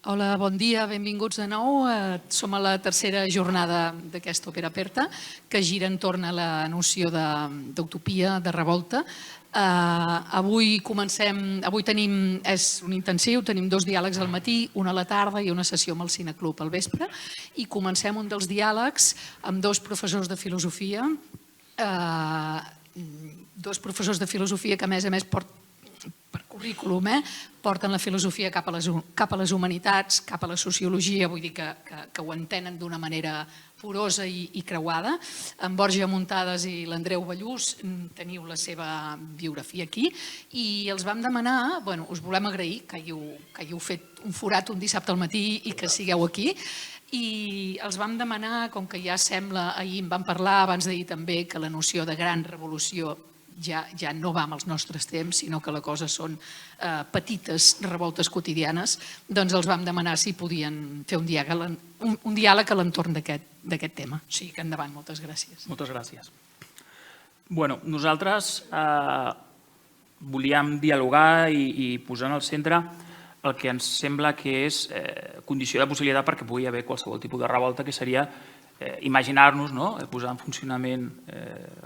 Hola, bon dia, benvinguts de nou. Som a la tercera jornada d'aquesta Òpera Aperta, que gira entorn a la noció d'utopia, de revolta. Avui tenim, és un intensiu, tenim 2 diàlegs al matí, una a la tarda i una sessió amb el Cineclub al vespre. I comencem un dels diàlegs amb 2 professors de filosofia, que a més per currículum, porten la filosofia cap a les humanitats, cap a la sociologia, vull dir que ho entenen d'una manera porosa i creuada. En Borja Muntades i l'Andreu Ballús teniu la seva biografia aquí i els vam demanar, us volem agrair que hàgiu fet un forat un dissabte al matí i que sigueu aquí. I els vam demanar, com que ja sembla, ahir en vam parlar, abans d'ahir també, que la noció de gran revolució ja no va amb els nostres temps, sinó que la cosa són petites revoltes quotidianes, doncs els vam demanar si podien fer un diàleg a l'entorn d'aquest tema. O sigui que endavant, moltes gràcies. Moltes gràcies. Nosaltres volíem dialogar i posar en el centre el que ens sembla que és condició de possibilitat perquè pugui haver qualsevol tipus de revolta, que seria imaginar-nos, posar en funcionament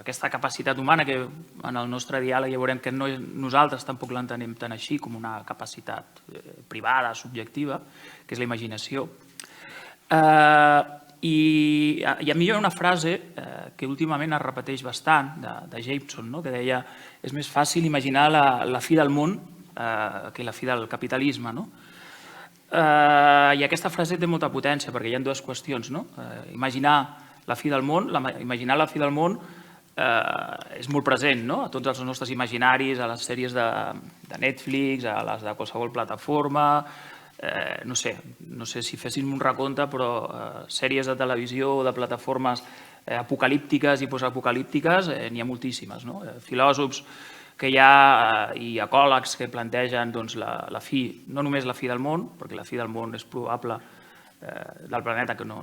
aquesta capacitat humana que en el nostre diàleg ja veurem que nosaltres tampoc l'entenem tant així com una capacitat privada, subjectiva, que és la imaginació. I a mi hi ha una frase que últimament es repeteix bastant, de Jameson, que deia: és més fàcil imaginar la fi del món que la fi del capitalisme. I aquesta frase té molta potència perquè hi ha 2 qüestions. Imaginar la fi del món és molt present a tots els nostres imaginaris, a les sèries de Netflix, a les de qualsevol plataforma. No sé si féssim un recompte, però sèries de televisió o de plataformes apocalíptiques i postapocalíptiques n'hi ha moltíssimes. Filòsofs que hi ha i ecòlegs que plantegen la fi, no només la fi del món, perquè la fi del món és probable del planeta que no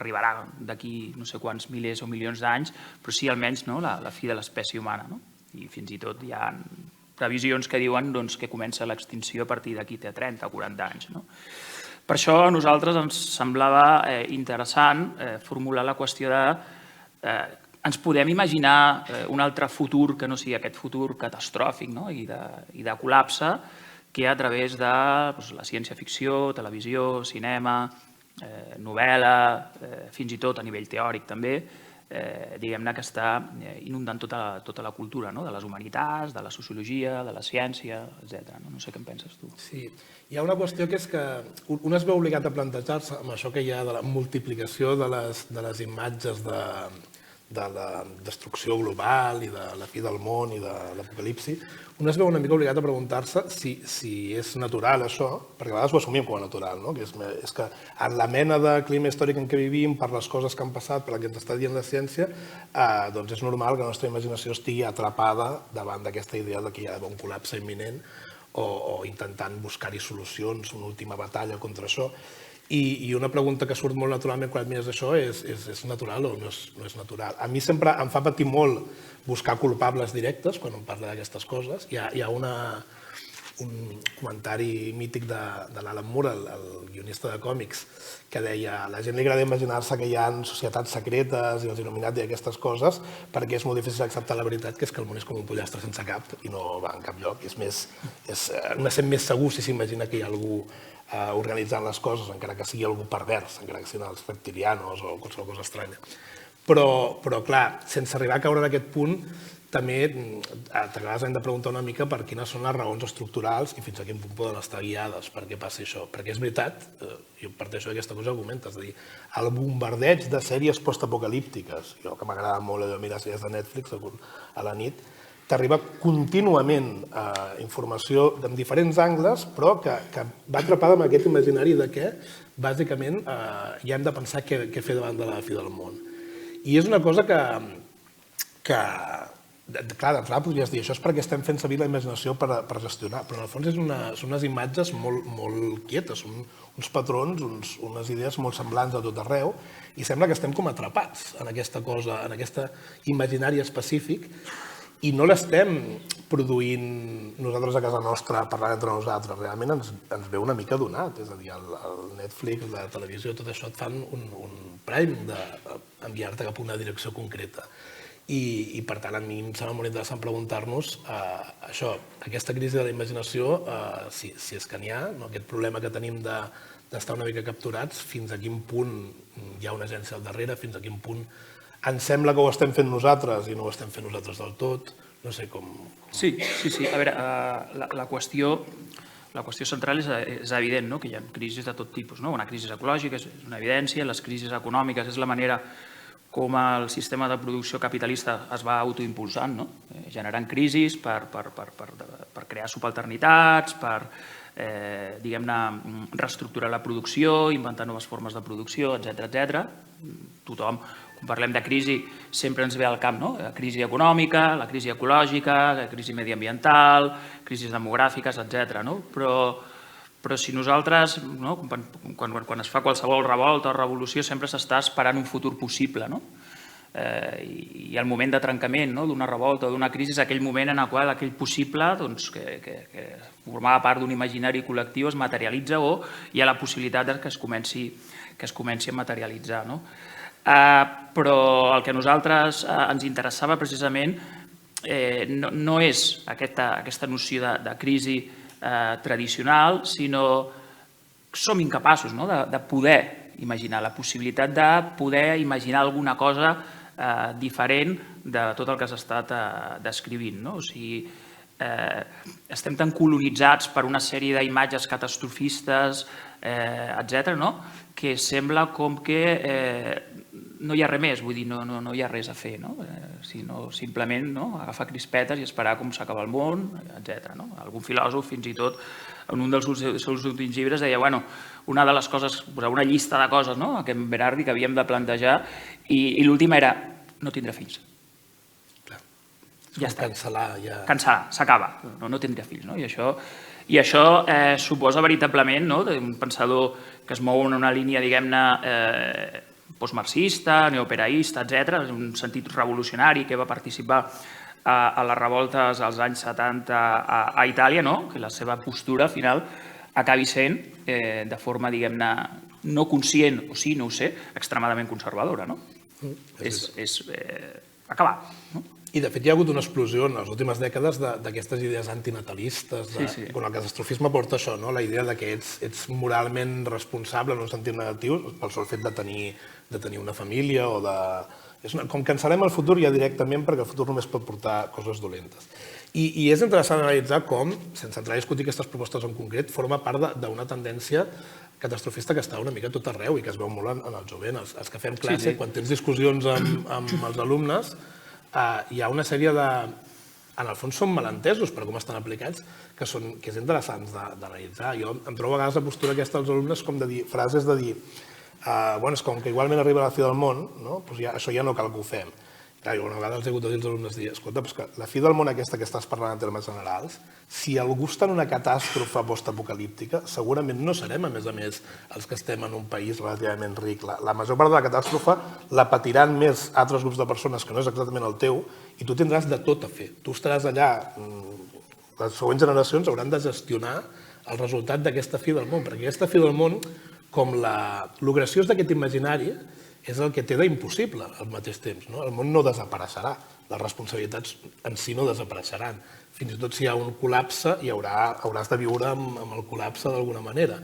arribarà d'aquí no sé quants milers o milions d'anys, però sí almenys la fi de l'espècie humana. I fins i tot hi ha previsions que diuen que comença l'extinció a partir d'aquí a 30 o 40 anys. Per això a nosaltres ens semblava interessant formular la qüestió de ens podem imaginar un altre futur que no sigui aquest futur catastròfic i de col·lapse que a través de la ciència-ficció, televisió, cinema, novel·la, fins i tot a nivell teòric també, diguem-ne que està inundant tota la cultura de les humanitats, de la sociologia, de la ciència, etc. No sé què en penses tu. Sí, hi ha una qüestió que és que un es veu obligat a plantejar-se amb això que hi ha de la multiplicació de les imatges de la destrucció global i de la fi del món i de l'apocalipsi, un es veu una mica obligat a preguntar-se si és natural això, perquè a vegades ho assumim com a natural, que és que en la mena de clima històric en què vivim, per les coses que han passat, per la que ens està dient la ciència, doncs és normal que la nostra imaginació estigui atrapada davant d'aquesta idea que hi ha un col·lapse imminent o intentant buscar-hi solucions, una última batalla contra això. I una pregunta que surt molt naturalment quan et mires això és natural o no és natural. A mi sempre em fa patir molt buscar culpables directes quan em parla d'aquestes coses. Hi ha un comentari mític de l'Alan Moore, el guionista de còmics, que deia: a la gent li agrada imaginar-se que hi ha societats secretes i els il·luminats i aquestes coses perquè és molt difícil acceptar la veritat, que és que el món és com un pollastre sense cap i no va en cap lloc. Un es sent més segur si s'imagina que hi ha algú organitzant les coses, encara que sigui algú pervers, encara que siguin els reptilianos o qualsevol cosa estranya. Però, clar, sense arribar a caure en aquest punt, també a vegades hem de preguntar una mica per quines són les raons estructurals i fins a quin punt poden estar guiades perquè passi això. Perquè és veritat, jo parteixo d'aquesta cosa que comentes, és a dir, el bombardeig de sèries postapocalíptiques, jo que m'agrada molt allò mirar sèries de Netflix a la nit, t'arriba contínuament informació en diferents angles, però que va atrapada amb aquest imaginari de que, bàsicament, ja hem de pensar què fer davant de la fi del món. I és una cosa que clar, d'entrada podries dir, això és perquè estem fent servir la imaginació per gestionar, però en el fons són unes imatges molt quietes, són uns patrons, unes idees molt semblants a tot arreu, i sembla que estem com atrapats en aquesta cosa, en aquest imaginari específic. i no l'estem produint nosaltres a casa nostra parlant entre nosaltres, realment ens ve una mica donat, és a dir, el Netflix, la televisió, tot això et fan un prime d'enviar-te cap a una direcció concreta. I per tant, a mi em sembla molt interessant preguntar-nos això, aquesta crisi de la imaginació, si és que n'hi ha, aquest problema que tenim d'estar una mica capturats, fins a quin punt hi ha una agència al darrere, fins a quin punt ens sembla que ho estem fent nosaltres i no ho estem fent nosaltres del tot, no sé com... Sí. A veure, la qüestió central és evident, no? Que hi ha crisis de tot tipus. No? Una crisi ecològica és una evidència, les crisis econòmiques és la manera com el sistema de producció capitalista es va autoimpulsant, no? Generant crisis per crear subalternitats, per diguem-ne, reestructurar la producció, inventar noves formes de producció, etc. Tothom, quan parlem de crisi, sempre ens ve al camp, no? La crisi econòmica, la crisi ecològica, la crisi mediambiental, crisis demogràfiques, etc. Però si nosaltres, quan es fa qualsevol revolta o revolució, sempre s'està esperant un futur possible, no? I el moment de trencament d'una revolta o d'una crisi és aquell moment en el qual aquell possible que formava part d'un imaginari col·lectiu es materialitza o hi ha la possibilitat que es comenci a materialitzar. Però el que a nosaltres ens interessava precisament no és aquesta noció de crisi tradicional, sinó que som incapaços de poder imaginar, la possibilitat de poder imaginar alguna cosa diferent de tot el que s'ha estat descrivint. O sigui, estem tan colonitzats per una sèrie d'imatges catastrofistes, etc., que sembla com que no hi ha res més, vull dir, no hi ha res a fer, sinó simplement agafar crispetes i esperar com s'acaba el món, etc. Algun filòsof, fins i tot, en un dels seus últims llibres deia, una de les coses, posar una llista de coses, aquest Berardi, que havíem de plantejar, i l'última era no tindre fills. Ja està. Cancel·lar, s'acaba, no tindre fills. I això suposa veritablement un pensador que es mou en una línia, diguem-ne, postmarxista, neoperaista, etc., en un sentit revolucionari que va participar a les revoltes als anys 70 a Itàlia, que la seva postura al final acabi sent, de forma, diguem-ne, no conscient, o sí, no ho sé, extremadament conservadora. És acabar. I, de fet, hi ha hagut una explosió en les últimes dècades d'aquestes idees antinatalistes, quan el catastrofisme porta això, la idea que ets moralment responsable en un sentit negatiu pel sol fet de tenir una família o de... Com cancel·lem el futur ja directament perquè el futur només pot portar coses dolentes. I és interessant analitzar com, sense entrar a discutir aquestes propostes en concret, forma part d'una tendència catastrofista que està una mica tot arreu i que es veu molt en el jovent. Els que fem classe, quan tens discussions amb els alumnes, hi ha una sèrie de... En el fons són malentesos per com estan aplicats, que és interessant d'analitzar. Jo em trobo a vegades la postura aquesta dels alumnes com de dir, frases de dir és com que igualment arriba la fi del món, això ja no cal que ho fem. Clar, una vegada els he hagut de dir als alumnes, escolta, la fi del món aquesta que estàs parlant en termes generals, si algú està en una catàstrofe postapocalíptica, segurament no serem, a més, els que estem en un país relativament ric. La major part de la catàstrofe la patiran més altres grups de persones que no és exactament el teu i tu tindràs de tot a fer. Tu estaràs allà, les següents generacions hauran de gestionar el resultat d'aquesta fi del món, perquè aquesta fi del món, com el graciós d'aquest imaginari, és el que té d'impossible al mateix temps. El món no desapareixerà, les responsabilitats en si no desapareixeran. Fins i tot si hi ha un col·lapse, hauràs de viure amb el col·lapse d'alguna manera.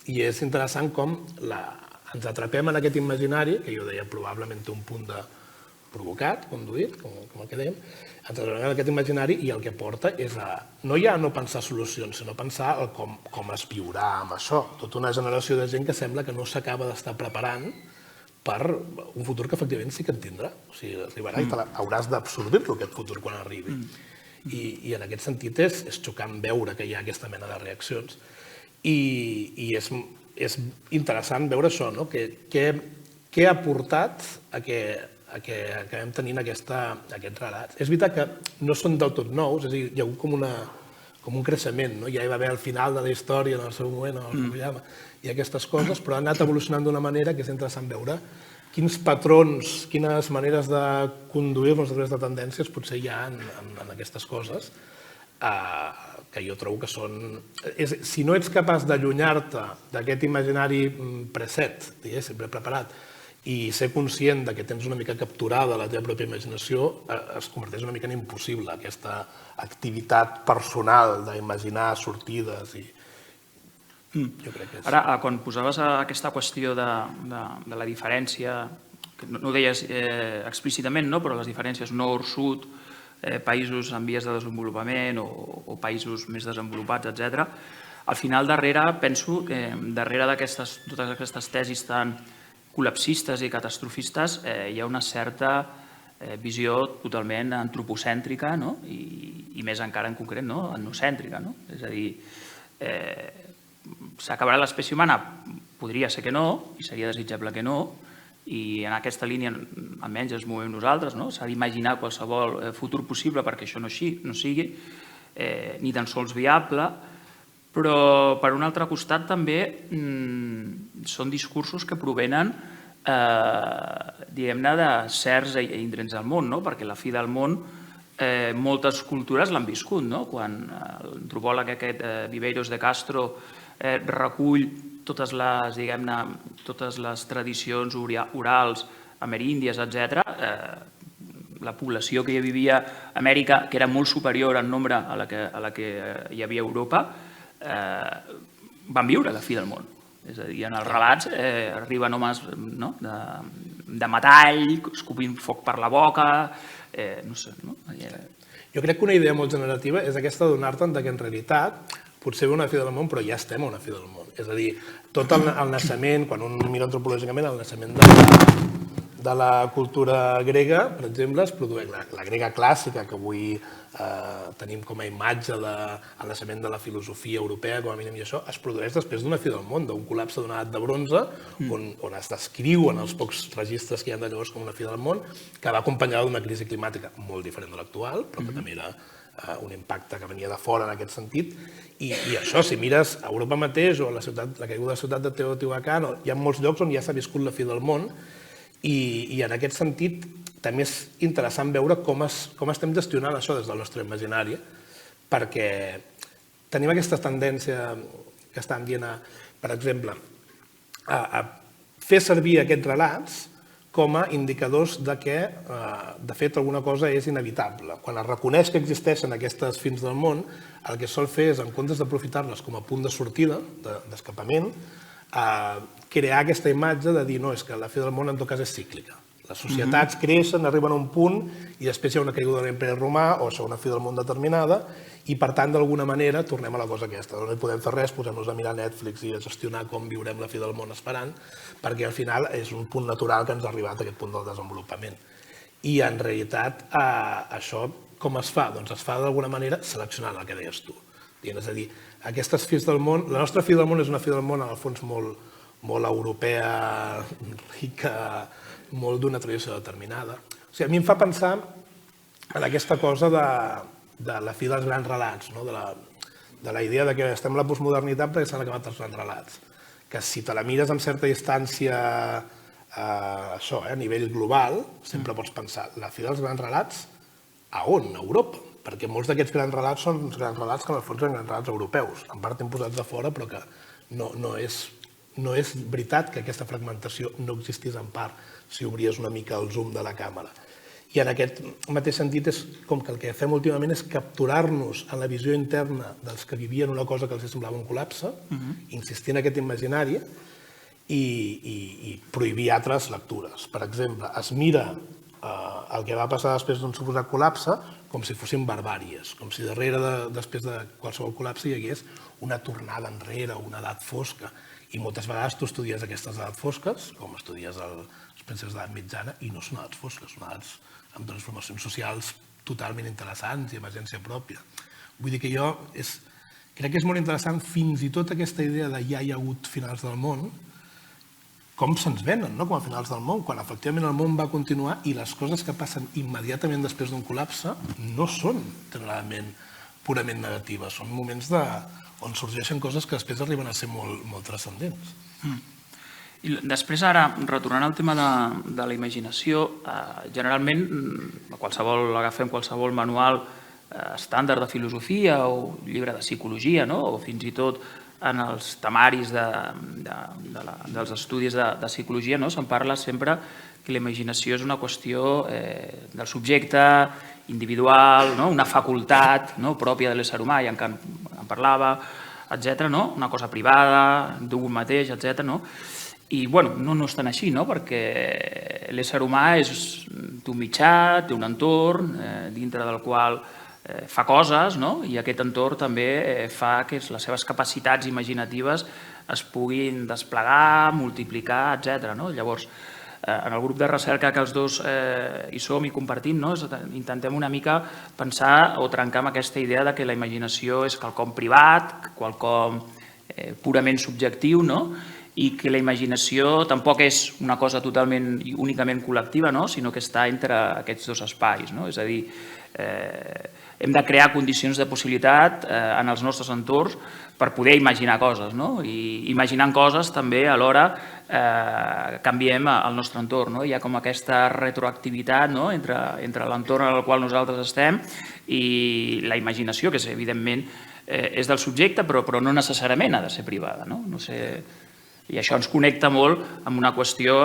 I és interessant com ens atrapem en aquest imaginari, que jo deia probablement té un punt de provocat, conduït, com el que dèiem, ens atrapem en aquest imaginari i el que porta és no ja no pensar solucions, sinó pensar com es viurà amb això. Tota una generació de gent que sembla que no s'acaba d'estar preparant per un futur que efectivament sí que en tindrà. O sigui, arribarà i hauràs d'absorbir-lo aquest futur quan arribi. I en aquest sentit és xocant veure que hi ha aquesta mena de reaccions. I és interessant veure això, què ha portat a que acabem tenint aquests relats. És veritat que no són del tot nous, és a dir, hi ha hagut com un creixement, ja hi va haver el final de la història en el seu moment, hi ha aquestes coses, però han anat evolucionant d'una manera que és interessant veure quins patrons, quines maneres de conduir-nos a través de tendències potser hi ha en aquestes coses, que jo trobo que són... Si no ets capaç d'allunyar-te d'aquest imaginari preset, diguéssim, preparat, i ser conscient que tens una mica capturada la teva pròpia imaginació, es converteix una mica en impossible aquesta activitat personal d'imaginar sortides i... Jo crec que és... Ara, quan posaves aquesta qüestió de la diferència, que no ho deies explícitament, però les diferències nord-sud, països en vies de desenvolupament o països més desenvolupats, etc. Al final, penso que darrere totes aquestes tesis tan col·lapsistes i catastrofistes hi ha una certa visió totalment antropocèntrica i més encara en concret etnocèntrica. És a dir, s'acabarà l'espècie humana? Podria ser que no, i seria desitjable que no, i en aquesta línia almenys ens movem nosaltres. S'ha d'imaginar qualsevol futur possible perquè això no sigui ni tan sols viable, però per un altre costat també són discursos que provenen diguem-ne de certs indrets del món, perquè la fi del món moltes cultures l'han viscut. Quan l'antropòleg aquest Viveiros de Castro recull totes les tradicions orals ameríndies, etc., la població que hi vivia a Amèrica, que era molt superior en nombre a la que hi havia a Europa, van viure la fi del món. És a dir, en els relats arriben homes de metall, escopint foc per la boca, no sé. Jo crec que una idea molt generativa és aquesta d'adonar-te'n que en realitat potser ve una fi del món, però ja estem a una fi del món. És a dir, tot el naixement, quan un mira antropològicament, el naixement de la cultura grega, per exemple, es produeix la grega clàssica, que avui tenim com a imatge del naixement de la filosofia europea, com a mínim, i això es produeix després d'una fi del món, d'un col·lapse d'una edat de bronze, on es descriuen els pocs registres que hi ha de llavors com una fi del món, que va acompanyada d'una crisi climàtica molt diferent de l'actual, però que també era un impacte que venia de fora en aquest sentit. I això, si mires a Europa mateix o a la caiguda de la ciutat de Teotihuacan, hi ha molts llocs on ja s'ha viscut la fi del món, i en aquest sentit també és interessant veure com estem gestionant això des del nostre imaginari, perquè tenim aquesta tendència que estan dient, per exemple, a fer servir aquests relats com a indicadors de que, de fet, alguna cosa és inevitable. Quan es reconeix que existeixen aquestes fins del món, el que sol fer és, en comptes d'aprofitar-les com a punt de sortida, d'escapament, crear aquesta imatge de dir, no, és que la fi del món en tot cas és cíclica. Les societats creixen, arriben a un punt i després hi ha una caiguda de l'imperi romà o una fi del món determinada i, per tant, d'alguna manera, tornem a la cosa aquesta. No hi podem fer res, posem-nos a mirar Netflix i a gestionar com viurem la fi del món esperant, perquè al final és un punt natural que ens ha arribat a aquest punt del desenvolupament. I, en realitat, això com es fa? Doncs es fa d'alguna manera seleccionant el que deies tu. És a dir, aquestes fis del món... La nostra fi del món és una fi del món, en el fons, molt europea, rica, molt d'una tradició determinada. O sigui, a mi em fa pensar en aquesta cosa de la fi dels grans relats, de la idea que estem a la postmodernitat perquè s'han acabat els grans relats. Que si te la mires amb certa distància a nivell global, sempre pots pensar, la fi dels grans relats, a on? A Europa. Perquè molts d'aquests grans relats són grans relats que en el fons són grans relats europeus, en part imposats de fora, però que no és veritat que aquesta fragmentació no existís en part si obries una mica el zoom de la càmera. I en aquest mateix sentit és com que el que fem últimament és capturar-nos en la visió interna dels que vivien una cosa que els semblava un col·lapse, insistir en aquest imaginari i prohibir altres lectures. Per exemple, es mira el que va passar després d'un suposat col·lapse com si fossin barbàries, com si després de qualsevol col·lapse hi hagués una tornada enrere, una edat fosca. I moltes vegades tu estudies aquestes edats fosques, com estudies els pensadors d'edat mitjana, i no són edats fosques, són edats amb transformacions socials totalment interessants i emergència pròpia. Vull dir que jo crec que és molt interessant fins i tot aquesta idea de ja hi ha hagut finals del món, com se'ns venen com a finals del món, quan efectivament el món va continuar i les coses que passen immediatament després d'un col·lapse no són generalment purament negatives, són moments on sorgeixen coses que després arriben a ser molt transcendents. I després, ara, retornant al tema de la imaginació, generalment, agafem qualsevol manual estàndard de filosofia o llibre de psicologia, o fins i tot en els temaris dels estudis de psicologia, se'n parla sempre que la imaginació és una qüestió del subjecte individual, una facultat pròpia de l'ésser humà, ja en parlava, etc., una cosa privada, d'un mateix, etc. I no és tan així, perquè l'ésser humà té un mitjà, té un entorn dintre del qual fa coses, i aquest entorn també fa que les seves capacitats imaginatives es puguin desplegar, multiplicar, etc. Llavors, en el grup de recerca que els dos hi som i compartim, intentem una mica pensar o trencar amb aquesta idea de que la imaginació és quelcom privat, quelcom purament subjectiu, i que la imaginació tampoc és una cosa totalment i únicament col·lectiva, sinó que està entre aquests dos espais. És a dir, hem de crear condicions de possibilitat en els nostres entorns per poder imaginar coses. I imaginant coses també alhora canviem el nostre entorn. Hi ha com aquesta retroactivitat entre l'entorn en el qual nosaltres estem i la imaginació, que evidentment és del subjecte, però no necessàriament ha de ser privada. I això ens connecta molt amb la qüestió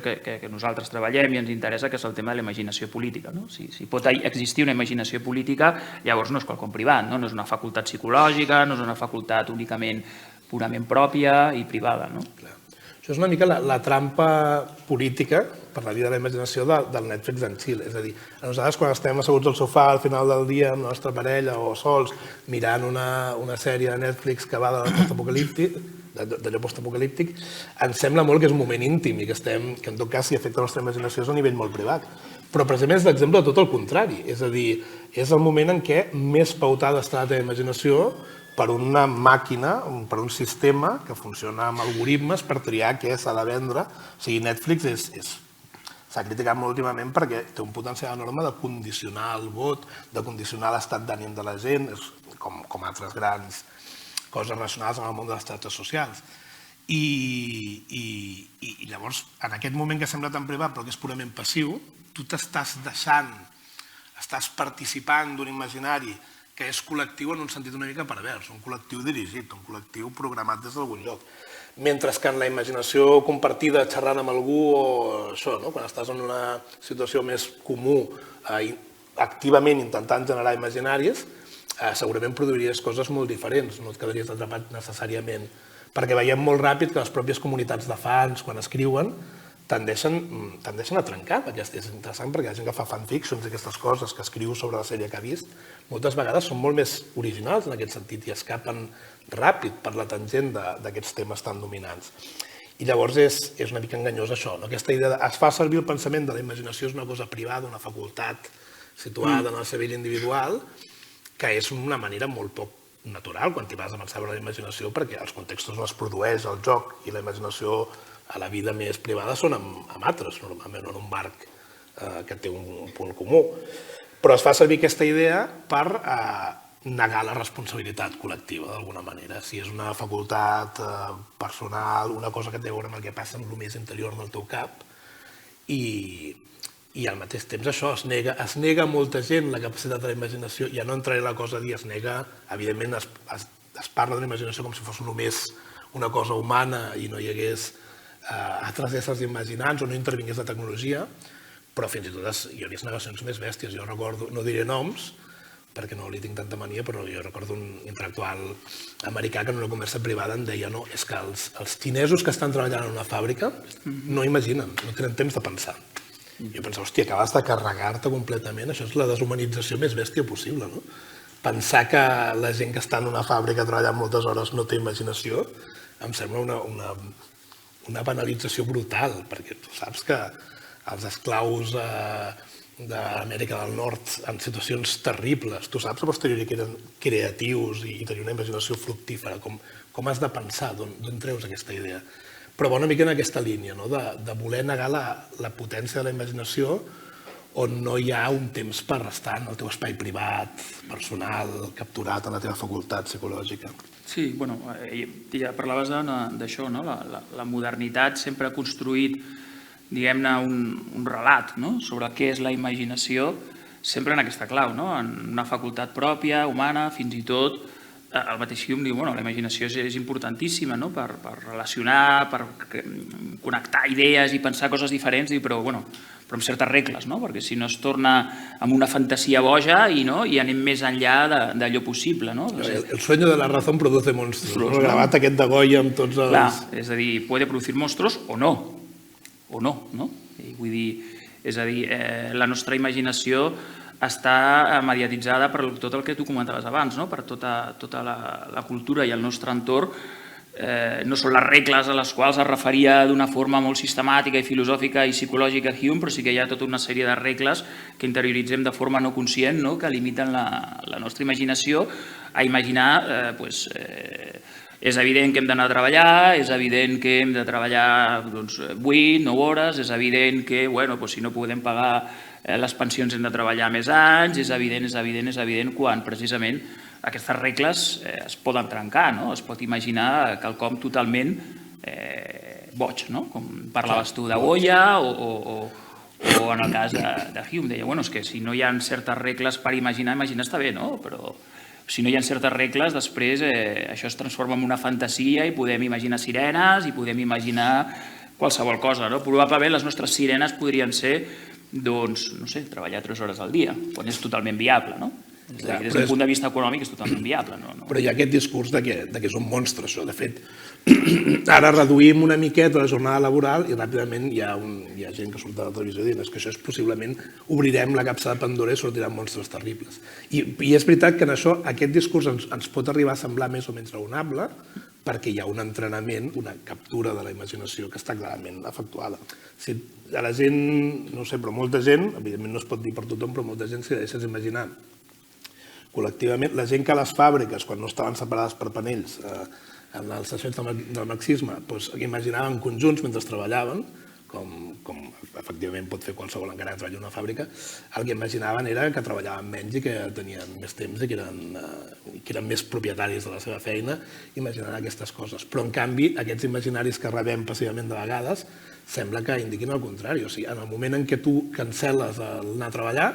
que nosaltres treballem i ens interessa, que és el tema de la imaginació política. Si pot existir una imaginació política, llavors no és quelcom privat, no és una facultat psicològica, no és una facultat únicament purament pròpia i privada. Això és una mica la trampa política per la vida de la imaginació del Netflix en Xile. És a dir, nosaltres quan estem asseguts al sofà al final del dia amb la nostra parella o sols mirant una sèrie de Netflix que va d'allò postapocalíptic, ens sembla molt que és un moment íntim i que en tot cas si afecta la nostra imaginació és a nivell molt privat. Però precisament és l'exemple de tot el contrari. És a dir, és el moment en què més pautada està la teva imaginació per una màquina, per un sistema que funciona amb algoritmes per triar què s'ha de vendre. O sigui, Netflix s'ha criticat molt últimament perquè té un potencial enorme de condicionar el vot, de condicionar l'estat d'ànim de la gent, com altres grans coses relacionades amb el món de les xarxes socials. I llavors, en aquest moment que sembla tan privat però que és purament passiu, tu t'estàs deixant, estàs participant d'un imaginari que és col·lectiu en un sentit una mica pervers, un col·lectiu dirigit, un col·lectiu programat des d'algun lloc. Mentre que en la imaginació compartida xerrant amb algú o això, quan estàs en una situació més comú, activament intentant generar imaginaris, segurament produiries coses molt diferents, no et quedaries atrapat necessàriament, perquè veiem molt ràpid que les pròpies comunitats de fans, quan escriuen, tendeixen a trencar, perquè és interessant perquè hi ha gent que fa fanfictions i aquestes coses que escriu sobre la sèrie que ha vist, moltes vegades són molt més originals en aquest sentit i escapen ràpid per la tangent d'aquests temes tan dominants. I llavors és una mica enganyós això, aquesta idea es fa servir el pensament de la imaginació és una cosa privada, una facultat situada en el cervell individual, que és una manera molt poc natural quan t'hi vas a pensar sobre la imaginació perquè els contextos on es produeix el joc i la imaginació a la vida més privada són amb altres, normalment, en un marc que té un punt comú. Però es fa servir aquesta idea per negar la responsabilitat col·lectiva, d'alguna manera. Si és una facultat personal, una cosa que té a veure amb el que passa en el més interior del teu cap, i al mateix temps això, es nega a molta gent la capacitat de la imaginació, ja no entraré a la cosa de dir es nega, evidentment es parla de la imaginació com si fos només una cosa humana i no hi hagués altres éssers imaginants o no intervingués la tecnologia, però fins i tot hi hauria negacions més bèsties. Jo recordo, no diré noms, perquè no li tinc tanta mania, però jo recordo un intel·lectual americà que en una conversa privada em deia no, és que els xinesos que estan treballant en una fàbrica no imaginen, no tenen temps de pensar. Jo pensava, hòstia, acabes de carregar-te completament, això és la deshumanització més bèstia possible, no? Pensar que la gent que està en una fàbrica treballant moltes hores no té imaginació, em sembla una banalització brutal, perquè tu saps que els esclaus d'Amèrica del Nord en situacions terribles, tu saps a posteriori que eren creatius i tenien una imaginació fructífera, com has de pensar, d'on treus aquesta idea? Però va una mica en aquesta línia, de voler negar la potència de la imaginació on no hi ha un temps per estar en el teu espai privat, personal, capturat en la teva facultat psicològica. Sí, bueno, ja parlaves d'això, no? La modernitat sempre ha construït, diguem-ne, un relat, no? Sobre què és la imaginació, sempre en aquesta clau, no? En una facultat pròpia, humana, fins i tot el mateix Hume diu, bueno, la imaginació és importantíssima, no? Per relacionar, per connectar idees i pensar coses diferents, però amb certes regles, no? Perquè si no es torna amb una fantasia boja i anem més enllà d'allò possible, no? El sueño de la razón produce monstruos, no? El gravat aquest de Goya amb tots els... Clar, és a dir, puede producir monstruos o no, no? I vull dir, és a dir, la nostra imaginació està mediatitzada per tot el que tu comentaves abans, no? Per tota la cultura i el nostre entorn. No són les regles a les quals es referia d'una forma molt sistemàtica i filosòfica i psicològica Hume, però sí que hi ha tota una sèrie de regles que interioritzem de forma no conscient, que limiten la nostra imaginació a imaginar, és evident que hem d'anar a treballar, és evident que hem de treballar 8, 9 hores, és evident que si no podem pagar les pensions hem de treballar més anys, és evident quan precisament aquestes regles es poden trencar, no? Es pot imaginar quelcom totalment boig, no? Com parlaves tu de Goya o en el cas de Hume, deia, és que si no hi ha certes regles per imaginar està bé, no? Però si no hi ha certes regles, després això es transforma en una fantasia i podem imaginar sirenes i podem imaginar qualsevol cosa, no? Probablement les nostres sirenes podrien ser, treballar 3 hores al dia, quan és totalment viable, no? Des d'un punt de vista econòmic és totalment viable. Però hi ha aquest discurs que és un monstre, això. De fet, ara reduïm una miqueta la jornada laboral i ràpidament hi ha gent que surt a la televisió dient que això és possiblement, obrirem la capsa de Pandora i sortiran monstres terribles. I és veritat que en això aquest discurs ens pot arribar a semblar més o menys raonable perquè hi ha un entrenament, una captura de la imaginació que està clarament efectuada. A la gent, no sé, però molta gent, evidentment no es pot dir per tothom, però molta gent s'hi deixes imaginar col·lectivament. La gent que a les fàbriques, quan no estaven separades per panells, en les sessions del marxisme, imaginaven conjunts mentre treballaven, com efectivament pot fer qualsevol encara que treballi en una fàbrica, el que imaginaven era que treballaven menys i que tenien més temps i que eren més propietaris de la seva feina, imaginant aquestes coses. Però, en canvi, aquests imaginaris que rebem passivament de vegades sembla que indiquin el contrari. O sigui, en el moment en què tu cancel·les anar a treballar,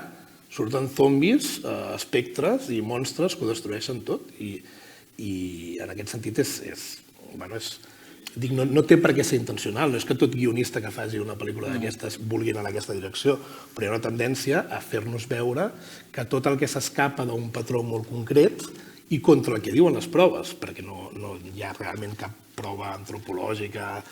surten zombis, espectres i monstres que ho destrueixen tot. I en aquest sentit no té per què ser intencional, no és que tot guionista que faci una pel·lícula d'aquestes vulgui anar en aquesta direcció, però hi ha una tendència a fer-nos veure que tot el que s'escapa d'un patró molt concret i contra el que diuen les proves, perquè no hi ha realment cap prova antropològica,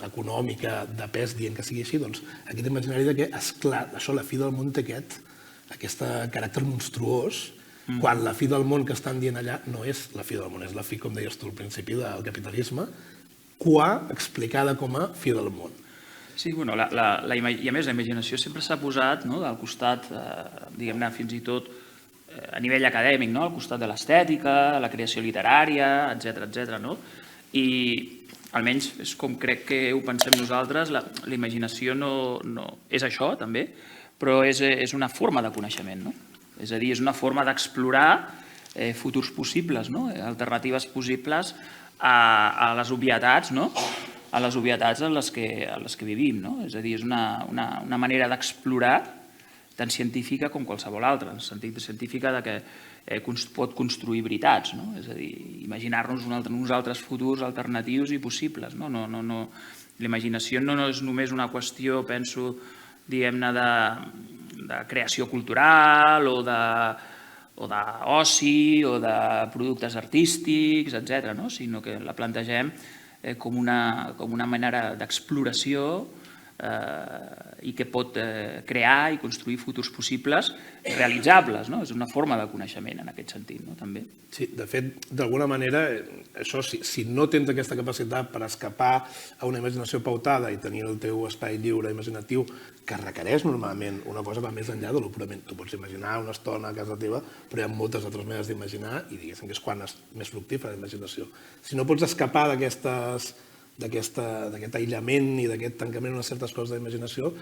econòmica, de pes dient que sigui així, doncs aquest imaginari que, esclar, això, la fi del món té aquest caràcter monstruós, quan la fi del món que estan dient allà no és la fi del món, és la fi, com deies tu al principi, del capitalisme, explicada com a fi del món. Sí, i a més la imaginació sempre s'ha posat al costat, diguem-ne, fins i tot a nivell acadèmic, al costat de l'estètica, la creació literària, etc. I almenys és com crec que ho pensem nosaltres, la imaginació no és això també, però és una forma de coneixement, no? És a dir, és una forma d'explorar futurs possibles, alternatives possibles a les obvietats, a les obvietats en les que vivim. És a dir, és una manera d'explorar tant científica com qualsevol altra, en el sentit científica que pot construir veritats, és a dir, imaginar-nos uns altres futurs alternatius i possibles. La imaginació no és només una qüestió, penso, diguem-ne, de creació cultural o d'oci o de productes artístics, etc., sinó que la plantegem com una manera d'exploració i que pot crear i construir futurs possibles realitzables. És una forma de coneixement en aquest sentit, també. Sí, de fet, d'alguna manera, això, si no tens aquesta capacitat per escapar a una imaginació pautada i tenir el teu espai lliure imaginatiu, que requereix normalment una cosa que va més enllà de lo purament. Tu pots imaginar una estona a casa teva, però hi ha moltes altres maneres d'imaginar i diguéssim que és quan és més fructífera la imaginació. Si no pots escapar d'aquestes d'aquest aïllament i d'aquest tancament en unes certes coses d'imaginació,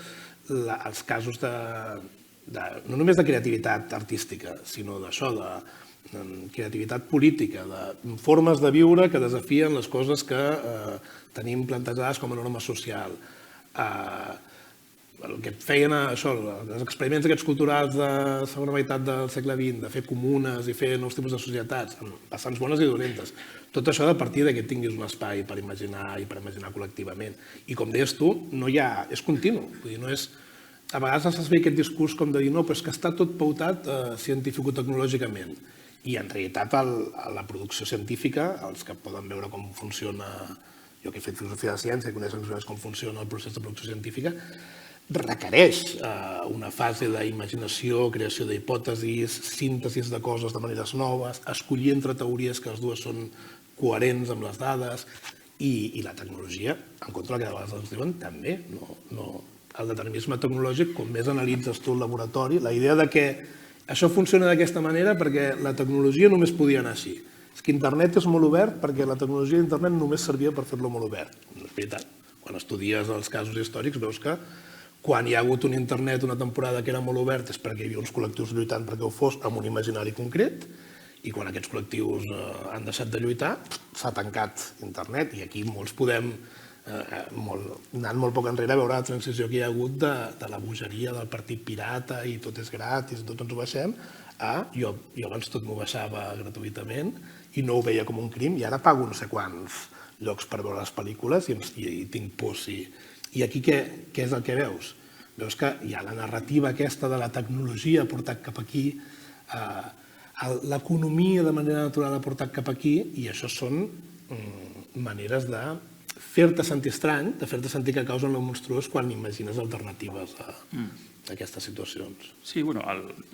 els casos no només de creativitat artística, sinó d'això, de creativitat política, de formes de viure que desafien les coses que tenim plantejades com a norma social. El que feien això, els experiments aquests culturals de la segona meitat del segle XX, de fer comunes i fer nous tipus de societats, amb vessants bones i dolentes, tot això de partir que tinguis un espai per imaginar i per imaginar col·lectivament. I com deies tu, és continu. Vull dir, no és... A vegades es ve aquest discurs com de dir no, però és que està tot pautat científico-tecnològicament. I en realitat la producció científica, els que poden veure com funciona, jo que he fet filosofia de ciència i coneixen com funciona el procés de producció científica, requereix una fase d'imaginació, creació d'hipòtesis, síntesis de coses de maneres noves, escollir entre teories que les dues són coherents amb les dades, i la tecnologia, en contra del que de vegades ens diuen, també. El determinisme tecnològic, com més analitzes tu el laboratori, la idea de que això funciona d'aquesta manera perquè la tecnologia només podia anar així. És que internet és molt obert perquè la tecnologia d'internet només servia per fer-lo molt obert. No és veritat. Quan estudies els casos històrics veus que quan hi ha hagut un internet una temporada que era molt obert és perquè hi havia uns col·lectius lluitant perquè ho fos amb un imaginari concret, i quan aquests col·lectius han deixat de lluitar s'ha tancat internet, i aquí molts podem, anant molt poc enrere, veure la transició que hi ha hagut de la bogeria del partit pirata i tot és gratis, tot ens ho baixem, a jo abans tot m'ho baixava gratuïtament i no ho veia com un crim, i ara pago no sé quants llocs per veure les pel·lícules i tinc por si... I aquí què és el que veus? Veus que hi ha la narrativa aquesta de la tecnologia portat cap aquí, l'economia de manera natural ha portat cap aquí, i això són maneres de fer-te sentir estrany, de fer-te sentir que causen lo monstruós quan imagines alternatives a aquestes situacions. Sí, bueno,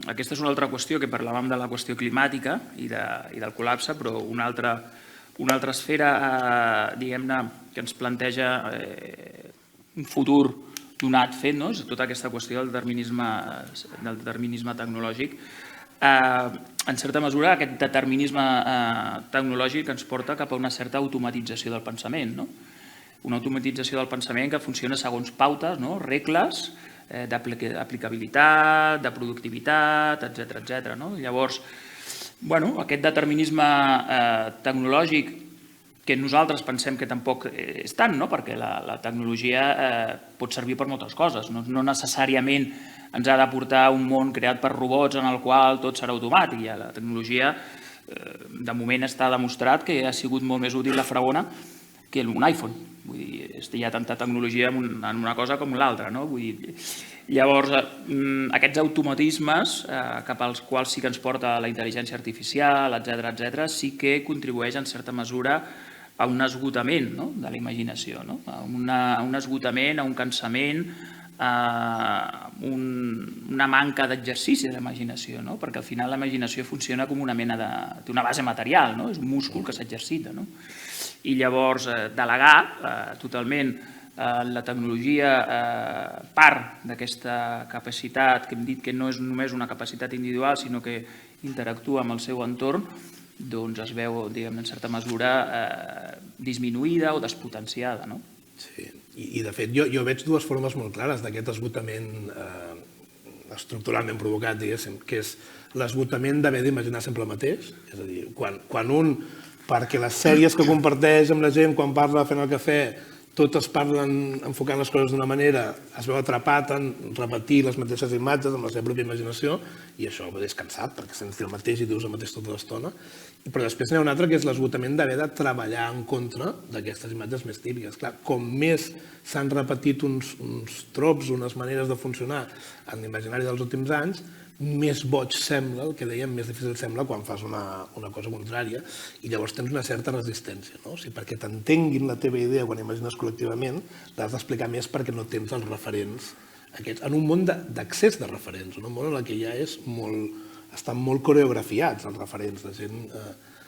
aquesta és una altra qüestió, que parlàvem de la qüestió climàtica i del col·lapse, però una altra esfera, diguem-ne, que ens planteja un futur donat fet, és tota aquesta qüestió del determinisme tecnològic. En certa mesura, aquest determinisme tecnològic ens porta cap a una certa automatització del pensament, una automatització del pensament que funciona segons pautes, regles d'aplicabilitat, de productivitat, etc. Llavors, aquest determinisme tecnològic, que nosaltres pensem que tampoc és tant, perquè la tecnologia pot servir per moltes coses, no necessàriament ens ha de portar un món creat per robots en el qual tot serà automàtic. La tecnologia, de moment, està demostrat que ha sigut molt més útil la fregona que un iPhone. Vull dir, hi ha tanta tecnologia en una cosa com l'altra. Llavors, aquests automatismes cap als quals sí que ens porta la intel·ligència artificial, etc., sí que contribueix en certa mesura a un esgotament de la imaginació, a un esgotament, a un cansament, a una manca d'exercici de la imaginació, perquè al final la imaginació funciona com una mena d'una base material, és un múscul que s'exercita. I llavors delegar totalment la tecnologia part d'aquesta capacitat, que hem dit que no és només una capacitat individual, sinó que interactua amb el seu entorn, doncs es veu, diguem, en certa mesura disminuïda o despotenciada. Sí, i de fet jo veig dues formes molt clares d'aquest esgotament estructuralment provocat, diguéssim, que és l'esgotament d'haver d'imaginar sempre el mateix, és a dir, quan un, perquè les sèries que comparteix amb la gent quan parla fent el cafè, totes parlen enfocant les coses d'una manera, es veu atrapat en repetir les mateixes imatges amb la seva pròpia imaginació, i això és cansat, perquè sents el mateix i dius el mateix tota l'estona. Però després n'hi ha un altre, que és l'esgotament d'haver de treballar en contra d'aquestes imatges més típiques. Clar, com més s'han repetit uns trops, unes maneres de funcionar en l'imaginari dels últims anys, més boig sembla, el que dèiem, més difícil sembla quan fas una cosa contrària, i llavors tens una certa resistència. O sigui, perquè t'entenguin la teva idea quan imagines col·lectivament, l'has d'explicar més perquè no tens els referents aquests, en un món d'accés de referents, en un món en què ja estan molt coreografiats els referents, la gent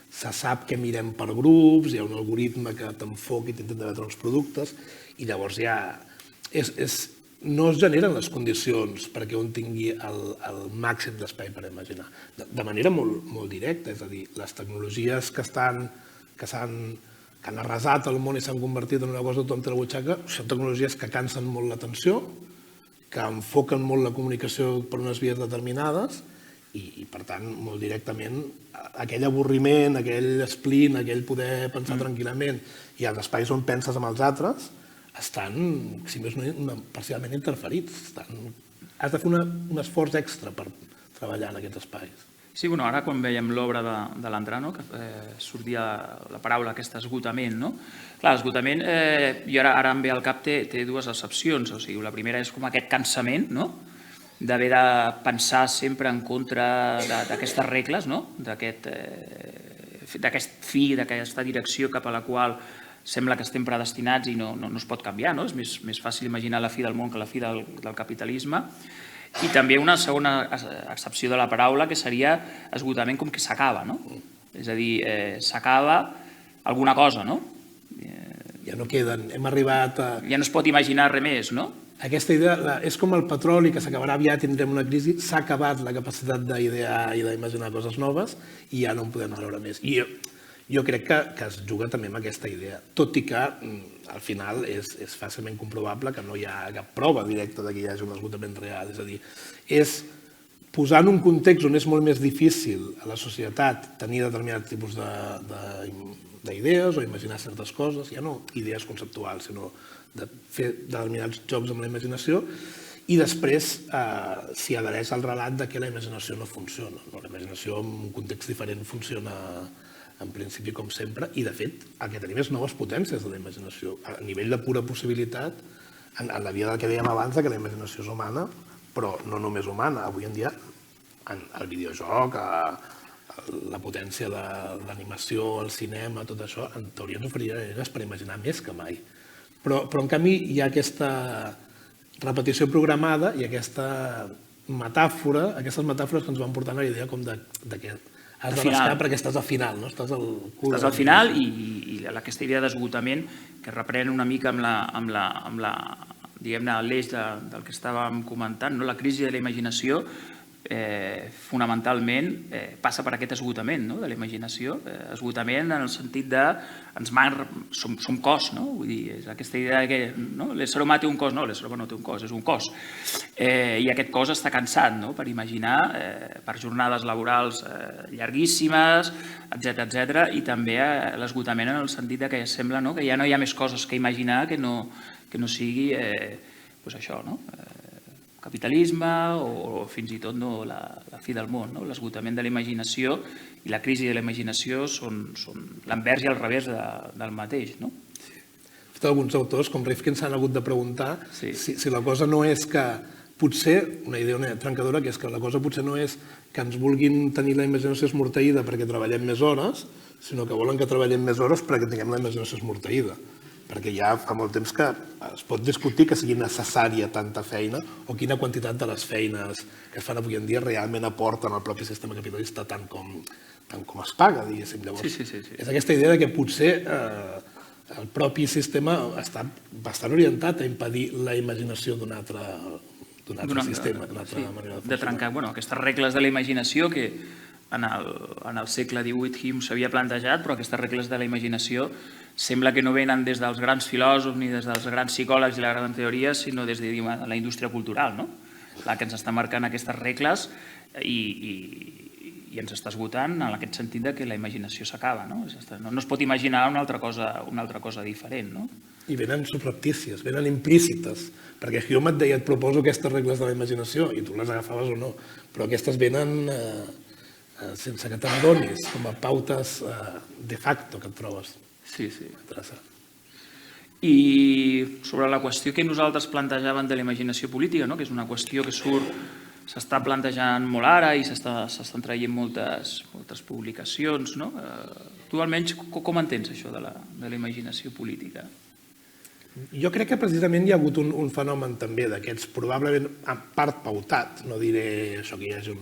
se sap que mirem per grups, hi ha un algoritme que t'enfoca i t'intenta veure uns productes, i llavors ja no es generen les condicions perquè un tingui el màxim d'espai per imaginar. De manera molt directa, és a dir, les tecnologies que s'han que han arrasat el món i s'han convertit en una cosa tothom té a la butxaca, són tecnologies que cansen molt l'atenció, que enfoquen molt la comunicació per unes vies determinades i per tant, molt directament, aquell avorriment, aquell spleen, aquell poder pensar tranquil·lament i els espais on penses amb els altres estan, si més no, parcialment interferits. Has de fer un esforç extra per treballar en aquests espais. Sí, bueno, ara quan veiem l'obra de l'Andrà, que sortia la paraula aquesta esgotament, no? Clar, l'esgotament, jo ara em ve al cap, té dues accepcions. O sigui, la primera és com aquest cansament, no? D'haver de pensar sempre en contra d'aquestes regles, no? D'aquest fi, d'aquesta direcció cap a la qual sembla que estem predestinats i no es pot canviar, no? És més fàcil imaginar la fi del món que la fi del capitalisme. I també una segona accepció de la paraula, que seria esgotament com que s'acaba, no? És a dir, s'acaba alguna cosa, no? Ja no queden, hem arribat a... Ja no es pot imaginar res més, no? Aquesta idea és com el petroli, que s'acabarà aviat, tindrem una crisi, s'ha acabat la capacitat d'idear i d'imaginar coses noves i ja no en podem treure més. I jo crec que es juga també amb aquesta idea, tot i que al final és fàcilment comprovable que no hi ha cap prova directa que hi hagi un esgotament real. És a dir, és posar en un context on és molt més difícil a la societat tenir determinat tipus d'idees o imaginar certes coses, ja no idees conceptuals, sinó de fer determinats jocs amb la imaginació, i després s'hi adhereix al relat que la imaginació no funciona. La imaginació en un context diferent funciona en principi com sempre, i de fet el que tenim és noves potències de la imaginació. A nivell de pura possibilitat, en la via del que dèiem abans, que la imaginació és humana, però no només humana. Avui en dia, el videojoc, la potència de l'animació, el cinema, tot això, en teoria ens oferirà eines per imaginar més que mai. Però en canvi hi ha aquesta repetició programada i aquesta metàfora, aquestes metàfores que ens van portar a la idea com que has de rascar perquè estàs al final, no? Estàs al final i aquesta idea d'esgotament que reprèn una mica amb l'eix del que estàvem comentant, la crisi de la imaginació fonamentalment passa per aquest esgotament de la imaginació, esgotament en el sentit de som cos, vull dir, és aquesta idea que l'ésser humà té un cos, no, l'ésser humà no té un cos, és un cos, i aquest cos està cansat per imaginar, per jornades laborals llarguíssimes, etc. I també l'esgotament en el sentit que sembla que ja no hi ha més coses que imaginar que no sigui això, capitalisme o fins i tot la fi del món. L'esgotament de la imaginació i la crisi de la imaginació són l'envers i el revés del mateix. De fet, alguns autors, com Rifkin, s'han hagut de preguntar si la cosa no és que potser, una idea trencadora, que és que la cosa potser no és que ens vulguin tenir la imaginació esmorteïda perquè treballem més hores, sinó que volen que treballem més hores perquè tinguem la imaginació esmorteïda. Perquè ja fa molt temps que es pot discutir que sigui necessària tanta feina o quina quantitat de les feines que es fan avui en dia realment aporten al propi sistema capitalista tant com es paga, diguéssim. Llavors, és aquesta idea que potser el propi sistema està bastant orientat a impedir la imaginació d'un altre sistema, d'una altra manera de funcionar. De trencar aquestes regles de la imaginació que en el segle XVIII Hume s'havia plantejat, però aquestes regles de la imaginació sembla que no venen des dels grans filòsofs ni des dels grans psicòlegs i la gran teoria, sinó des de la indústria cultural, la que ens està marcant aquestes regles i ens està esgotant en aquest sentit que la imaginació s'acaba. No es pot imaginar una altra cosa diferent. I venen subreptícies, venen implícites, perquè Hume et deia, et proposo aquestes regles de la imaginació, i tu les agafaves o no, però aquestes venen sense que te n'adonis, com a pautes de facto que et trobes. Sí. I sobre la qüestió que nosaltres plantejàvem de la imaginació política, que és una qüestió que s'està plantejant molt ara i s'estan traient moltes publicacions, tu almenys com entens això de la imaginació política? Jo crec que precisament hi ha hagut un fenomen també d'aquests, probablement en part pautat, no diré això que hi hagi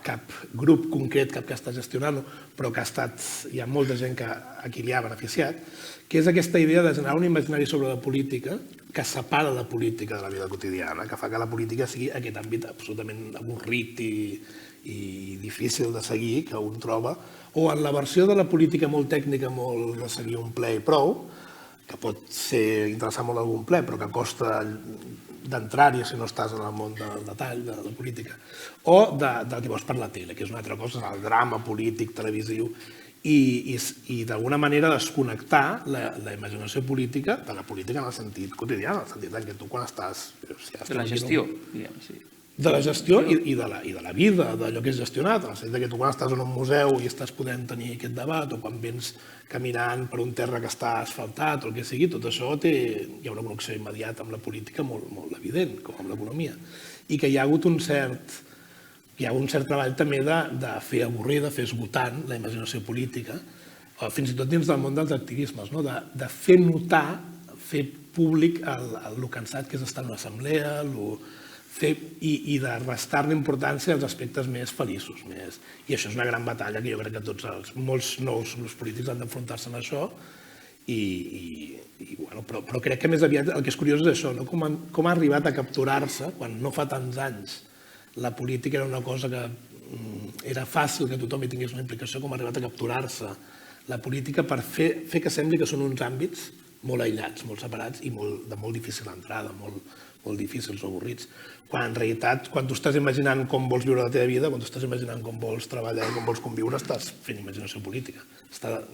cap grup concret cap que està gestionant-ho, però que hi ha molta gent a qui li ha beneficiat, que és aquesta idea de generar un imaginari sobre la política que separa la política de la vida quotidiana, que fa que la política sigui aquest àmbit absolutament avorrit i difícil de seguir que un troba, O en la versió de la política molt tècnica, molt de seguir un ple i prou, que pot ser interessant molt algun ple, però que costa d'entrar-hi si no estàs en el món del detall, de la política, o del que veus per la tele, que és una altra cosa, el drama polític, televisiu, i d'alguna manera desconnectar la imaginació política de la política en el sentit quotidià, en el sentit que tu quan estàs... De la gestió, diguem, sí. De la gestió i de la vida, d'allò que és gestionat, en el sentit que tu quan estàs en un museu i estàs podent tenir aquest debat, o quan vens caminant per un terra que està asfaltat o el que sigui, tot això hi ha una connexió immediata amb la política molt evident, com amb l'economia. I que hi ha hagut un cert treball també de fer avorrir, de fer esgotant la imaginació política, fins i tot dins del món dels activismes, de fer notar, fer públic el cansat que és estar en una assemblea, i de restar-ne importància als aspectes més feliços. I això és una gran batalla que jo crec que molts nous grups polítics han d'enfrontar-se amb això, però crec que més aviat el que és curiós és això, com ha arribat a capturar-se, quan no fa tants anys la política era una cosa que era fàcil que tothom hi tingués una implicació, com ha arribat a capturar-se la política per fer que sembli que són uns àmbits molt aïllats, molt separats i de molt difícil entrada, molt difícils o avorrits, quan en realitat, quan tu estàs imaginant com vols viure la teva vida, quan tu estàs imaginant com vols treballar i com vols conviure, estàs fent imaginació política.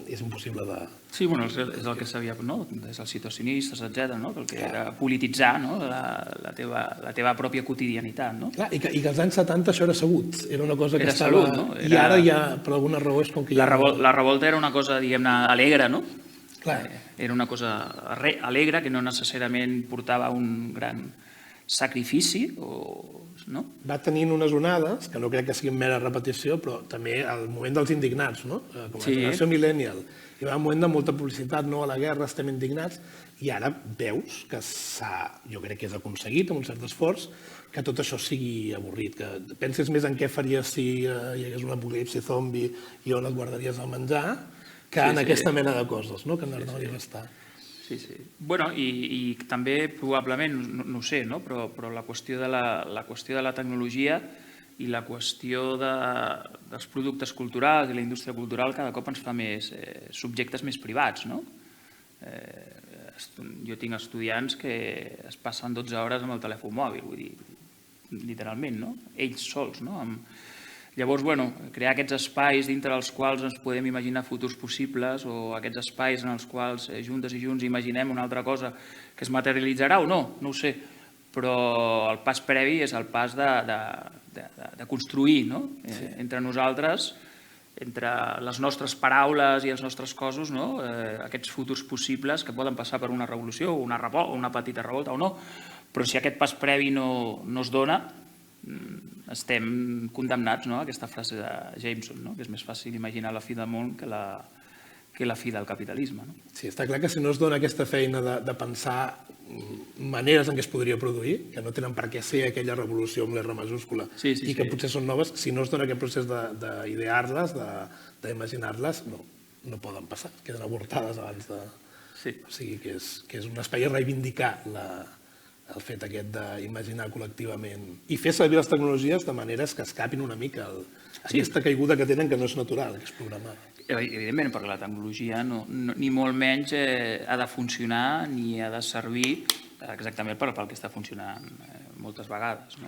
És impossible de... Sí, és el que sabia, des dels situacionistes, etc., el que era polititzar la teva pròpia quotidianitat. Clar, i que als anys 70 això era sabut, era una cosa que estava... Era salut, no? I ara ja, per alguna raó, és com que... La revolta era una cosa, diguem-ne, alegre, no? Clar. Era una cosa alegre, que no necessàriament portava un gran sacrifici, no? Va tenint unes onades, que no crec que siguin mera repetició, però també el moment dels indignats, no? Com a generació millennial. Hi va un moment de molta publicitat, no a la guerra, estem indignats, i ara veus que jo crec que és aconseguit, amb un cert esforç, que tot això sigui avorrit, que penses més en què faries si hi hagués un apocalipsi zombi i on et guardaries el menjar, que en aquesta mena de coses, que no hauria d'estar. Sí. Bueno, i també probablement, no ho sé, però la qüestió de la tecnologia i la qüestió dels productes culturals i la indústria cultural cada cop ens fa més subjectes més privats, no? Jo tinc estudiants que es passen 12 hores amb el telèfon mòbil, vull dir, literalment, no? Ells sols, no? Llavors, crear aquests espais dintre dels quals ens podem imaginar futurs possibles o aquests espais en els quals juntes i junts imaginem una altra cosa que es materialitzarà o no ho sé, però el pas previ és el pas de construir entre nosaltres, entre les nostres paraules i els nostres cossos, aquests futurs possibles que poden passar per una revolució o una petita revolta o no, però si aquest pas previ no es dona, estem condemnats a aquesta frase de Jameson, que és més fàcil imaginar la fi del món que la fi del capitalisme. Sí, està clar que si no es dona aquesta feina de pensar maneres en què es podria produir, que no tenen per què ser aquella revolució amb l'R majúscula i que potser són noves, si no es dona aquest procés d'idear-les, d'imaginar-les, no poden passar, queden avortades abans de... O sigui que és un espai a reivindicar el fet aquest d'imaginar col·lectivament i fer servir les tecnologies de maneres que escapin una mica aquesta caiguda que tenen que no és natural, que és programada. Evidentment, perquè la tecnologia ni molt menys ha de funcionar ni ha de servir exactament per al que està funcionant moltes vegades.